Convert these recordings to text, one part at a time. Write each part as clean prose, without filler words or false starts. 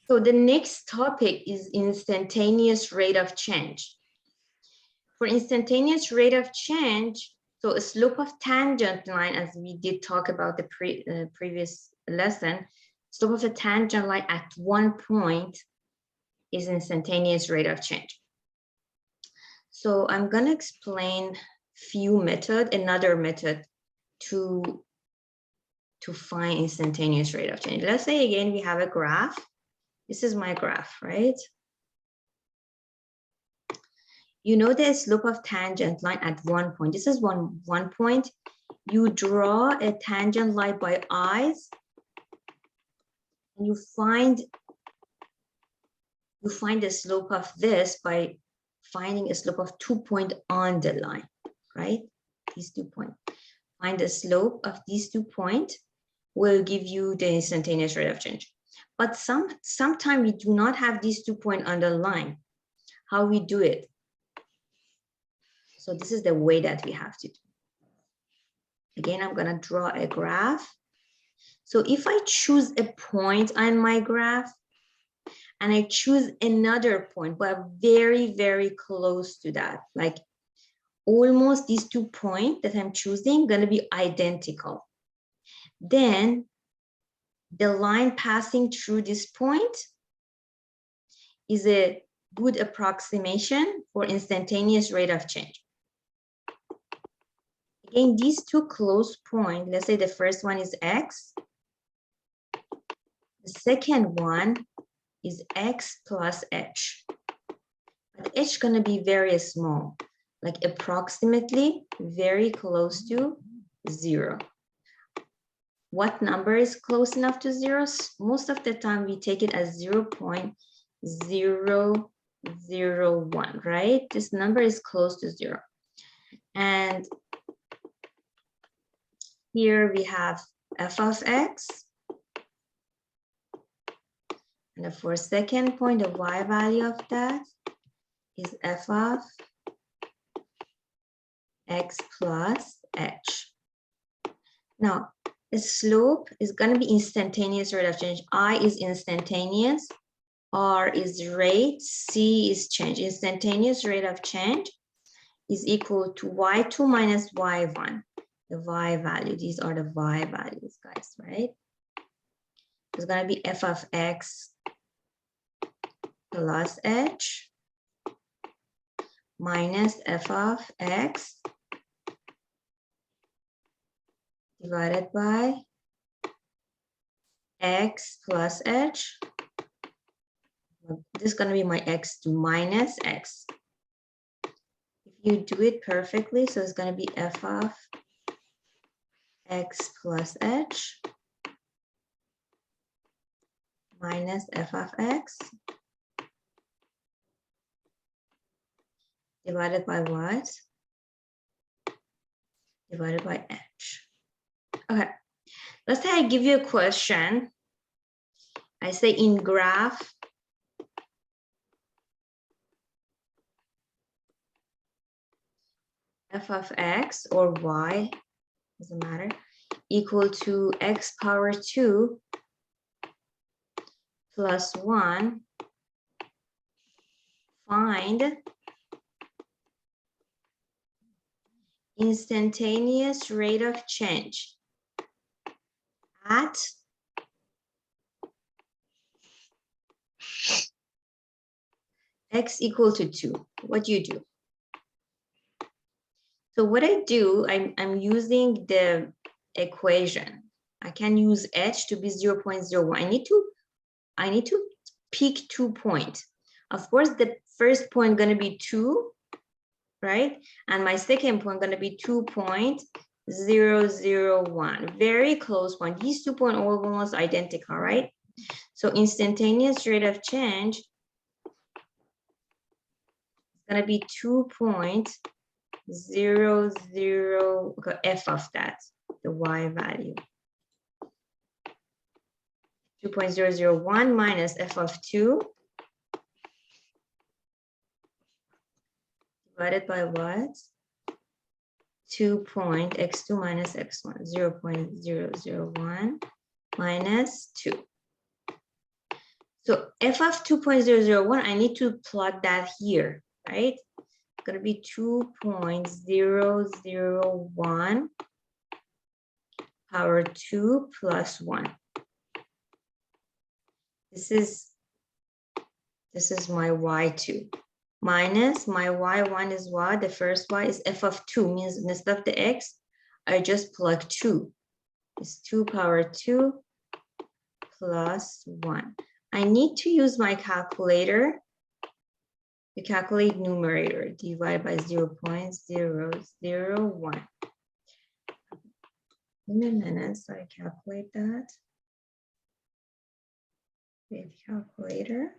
So the next topic is instantaneous rate of change. For instantaneous rate of change, so a slope of tangent line, as we did talk about the previous lesson, slope of a tangent line at one point is instantaneous rate of change. So I'm going to explain another method to find instantaneous rate of change. Let's say again, we have a graph. This is my graph, right? You know the slope of tangent line at one point. This is one point. You draw a tangent line by eyes, and you find the slope of this by finding a slope of 2 points on the line, right? These 2 points. Find the slope of these 2 points will give you the instantaneous rate of change. But sometimes we do not have these 2 points on the line. How we do it? So this is the way that we have to do. Again, I'm going to draw a graph. So if I choose a point on my graph and I choose another point, but very, very close to that, like almost these 2 points that I'm choosing going to be identical, then the line passing through this point is a good approximation for instantaneous rate of change. Again, these 2 close points, let's say the first one is x. The second one is x plus h. But h is going to be very small, like approximately very close to 0. What number is close enough to 0? Most of the time we take it as 0.001, right? This number is close to 0. And here we have f of x. And for second point, the y value of that is f of x plus h. Now, the slope is going to be instantaneous rate of change. I is instantaneous, R is rate, C is change. Instantaneous rate of change is equal to y2 minus y1. The y value, these are the y values, guys, right? It's going to be f of x plus h minus f of x divided by x plus h. This is going to be my x2 minus x. If you do it perfectly, so it's going to be f of x plus h minus f of x divided by what? Divided by h. Okay, let's say I give you a question. I say in graph, f of x or y, doesn't matter, equal to x power 2 plus 1, find instantaneous rate of change at x equal to 2. What do you do? So what I do, I'm using the equation. I can use h to be 0.01. I need to pick 2 points. Of course, the first point going to be 2, right? And my second point going to be 2.001. Very close one. These 2 points are almost identical, right? So instantaneous rate of change is going to be 2.00, f of that, the y value. 2.001 minus f of 2 divided by what? 2.x2 minus x1, 0.001 minus 2. So f of 2.001, I need to plug that here, right? It's going to be 2.001 power 2 plus 1. This is my y2 minus my y1 is what? The first y is f of 2, means instead of the x, I just plug 2. It's 2 power 2 plus 1. I need to use my calculator to calculate numerator, divided by 0.001. In a minute, so I calculate that with calculator.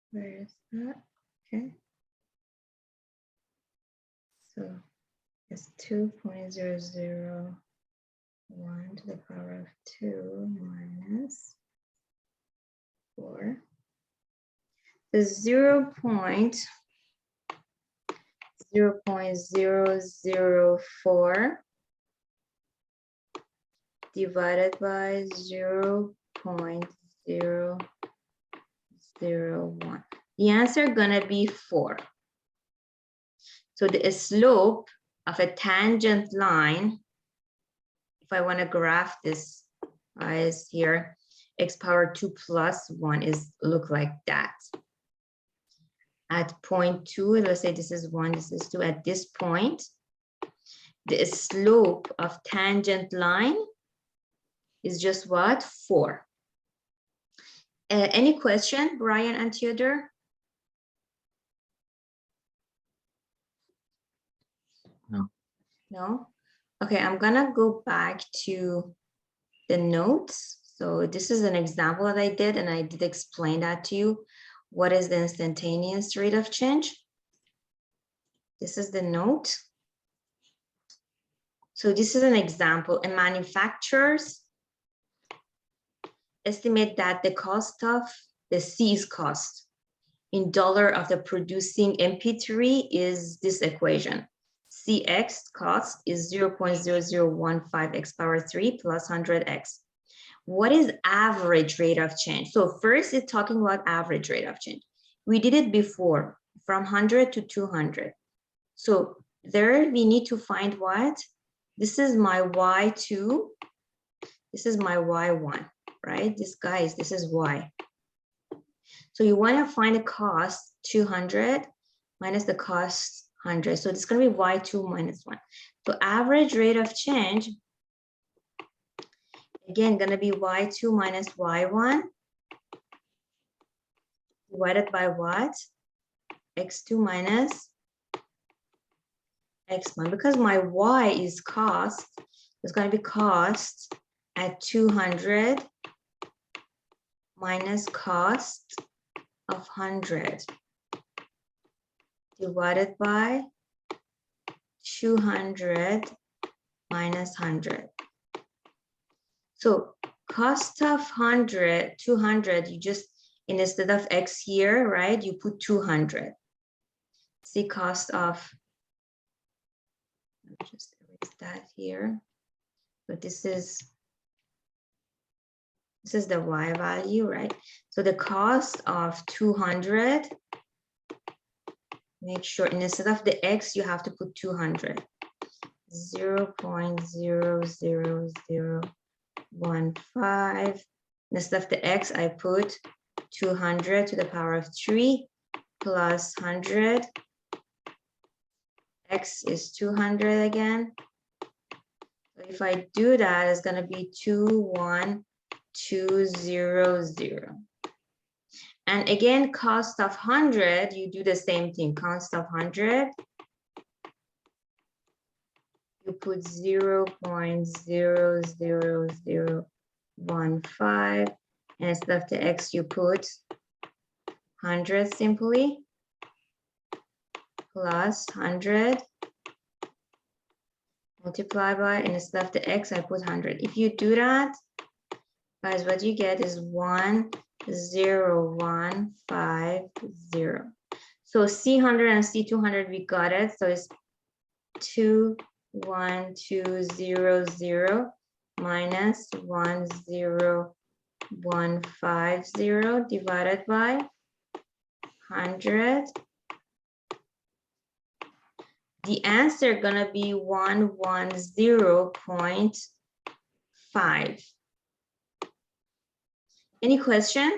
Where is that? Okay. So it's 2.001 to the power of 2 minus 4. The 0.004 divided by 0.001. The answer gonna be 4. So the slope of a tangent line, if I want to graph this, is here, x power 2 plus 1 is look like that. At point 2, let's say this is 1, this is 2. At this point, the slope of tangent line is just what? 4. Any question, Brian and Theodore? No. No? Okay, I'm gonna go back to the notes. So this is an example that I did, and I did explain that to you. What is the instantaneous rate of change? This is the note. So this is an example. And manufacturers estimate that the cost of the C's cost in dollar of the producing MP3 is this equation. Cx cost is 0.0015 x power 3 plus 100x. What is average rate of change? So first it's talking about average rate of change. We did it before from 100 to 200. So there we need to find what? This is my y2. This is my y1, right? This is y. So you want to find the cost 200 minus the cost 100. So it's going to be y2 minus 1. So average rate of change, again, going to be y2 minus y1 divided by what? x2 minus x1. Because my y is cost, it's going to be cost at 200 minus cost of 100 divided by 200 minus 100. So cost of 100, 200, you just, instead of x here, right, you put 200. See cost of, let me just erase that here. So this is the y value, right? So the cost of 200, make sure instead of the x, you have to put 200. 0.00015. Instead of the x, I put 200 to the power of 3 plus 100. X is 200 again. So if I do that, it's going to be 21200. And again, cost of 100, you do the same thing. Cost of 100, you put 0.00015, and instead of the x, you put 100 simply, plus 100, multiply by, and instead of the x, I put 100. If you do that, guys, what you get is 10150. So C100 and C200, we got it. So it's 21200 minus 10150. 150 divided by 100. The answer gonna be 110.5. Any question?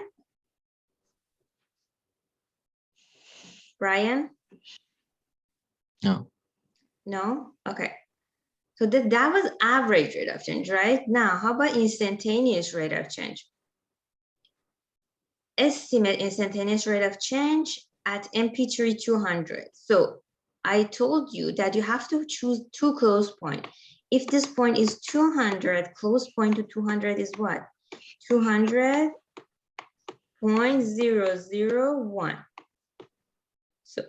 Brian? No. No? Okay. So that was average rate of change, right? Now, how about instantaneous rate of change? Estimate instantaneous rate of change at MP3 200. So I told you that you have to choose two close points. If this point is 200, close point to 200 is what? 200.001. So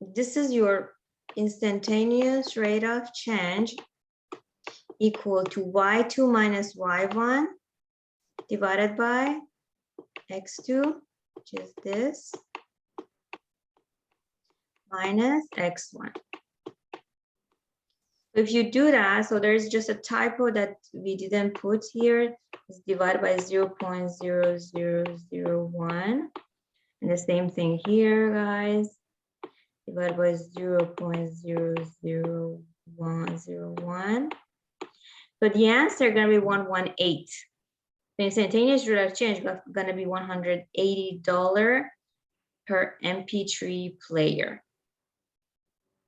this is your instantaneous rate of change equal to y2 minus y1 divided by x2, which is this, minus x1. If you do that, so there's just a typo that we didn't put here. It's divided by 0.0001. And the same thing here, guys. Divided by 0.00101. So the answer is going to be 118. The instantaneous rate of change is going to be $180 per MP3 player.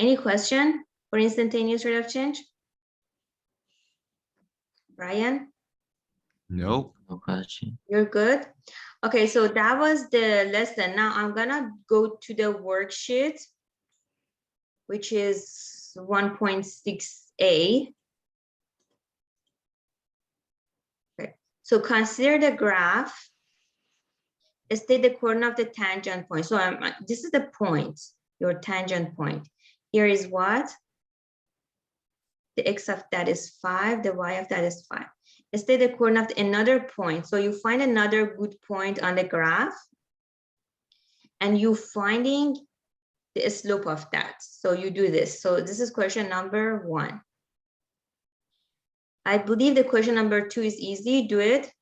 Any question for instantaneous rate of change? Brian? Nope. No question. You're good? Okay, so that was the lesson. Now I'm gonna go to the worksheet, which is 1.6a. Okay, so consider the graph. State the coordinate of the tangent point. So this is the point, your tangent point. Here is what? The x of that is 5, the y of that is 5. State the coordinate of another point. So you find another good point on the graph, and you finding the slope of that. So you do this. So this is question number 1. I believe the question number 2 is easy. Do it.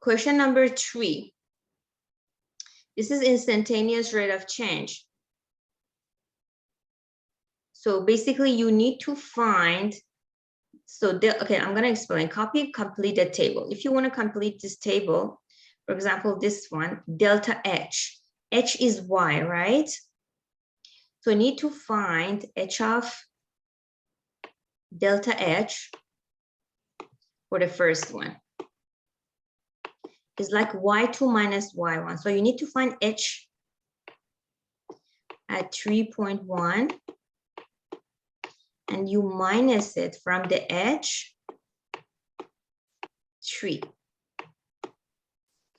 Question number 3. This is instantaneous rate of change. So basically you need to find, okay, I'm gonna explain. Copy, complete the table. If you wanna complete this table, for example, this one, delta H. H is Y, right? So you need to find H of delta H for the first one. It's like Y2 minus Y1. So you need to find H at 3.1. And you minus it from the H 3.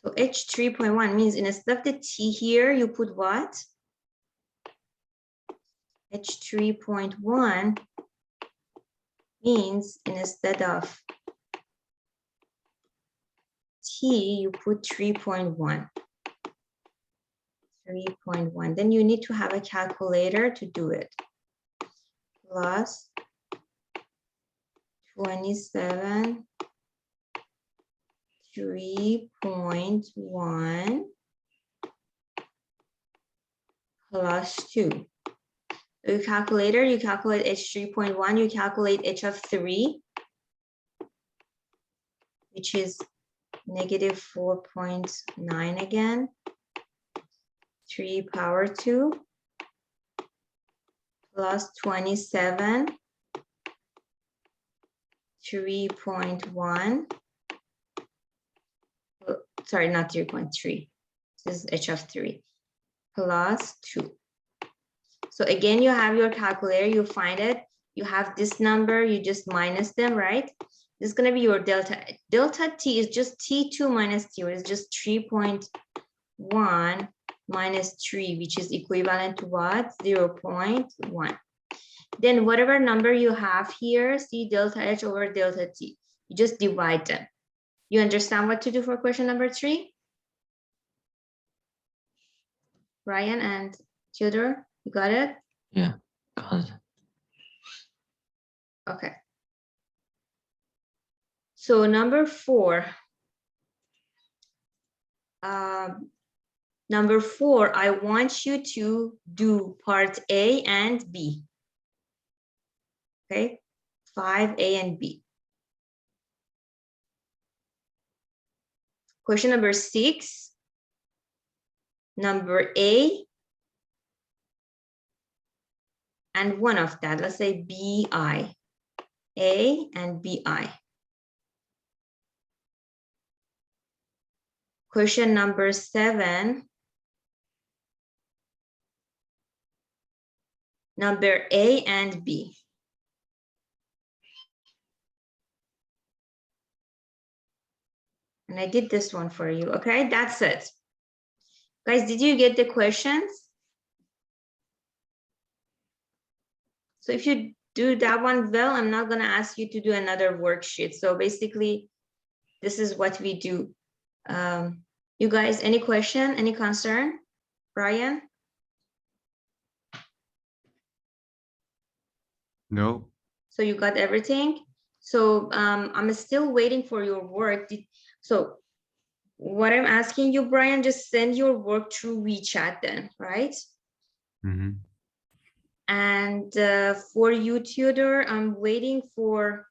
So H 3.1 means instead of the T here, you put what? H 3.1 means instead of T, you put 3.1. 3.1. Then you need to have a calculator to do it. Plus 27, 3.1 plus 2. So your calculator, you calculate H 3.1, you calculate H of 3, which is negative 4.9 again, 3 power 2. Plus 27, 3.1, sorry, not 3.3, this is H of 3, plus 2. So again, you have your calculator, you find it, you have this number, you just minus them, right? This is gonna be your delta. Delta T is just T2 minus T1, it's just 3.1 minus 3, which is equivalent to what? 0.1. Then whatever number you have here, see delta H over delta T, you just divide them. You understand what to do for question number 3? Ryan and Theodore, you got it? Yeah, got it. Okay. So number 4. Number 4, I want you to do part A and B. Okay, 5A and B. Question number 6, number A and one of that, let's say BI, A and BI. Question number 7, number A and B. And I did this one for you, okay? That's it. Guys, did you get the questions? So if you do that one well, I'm not gonna ask you to do another worksheet. So basically, this is what we do. You guys, any question, any concern? Brian? No. So you got everything? So I'm still waiting for your work. So what I'm asking you, Brian, just send your work through WeChat then, right? Mm-hmm. And for you, Theodore, I'm waiting for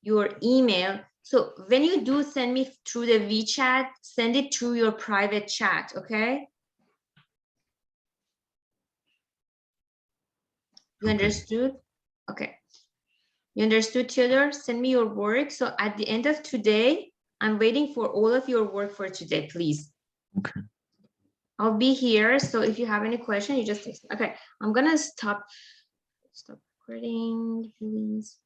your email. So when you do send me through the WeChat, send it through your private chat, okay? You Okay. understood? Okay. You understood, Theodore? Send me your work. So at the end of today, I'm waiting for all of your work for today, please. Okay. I'll be here. So if you have any question, you just text me. Okay, I'm gonna stop recording, please.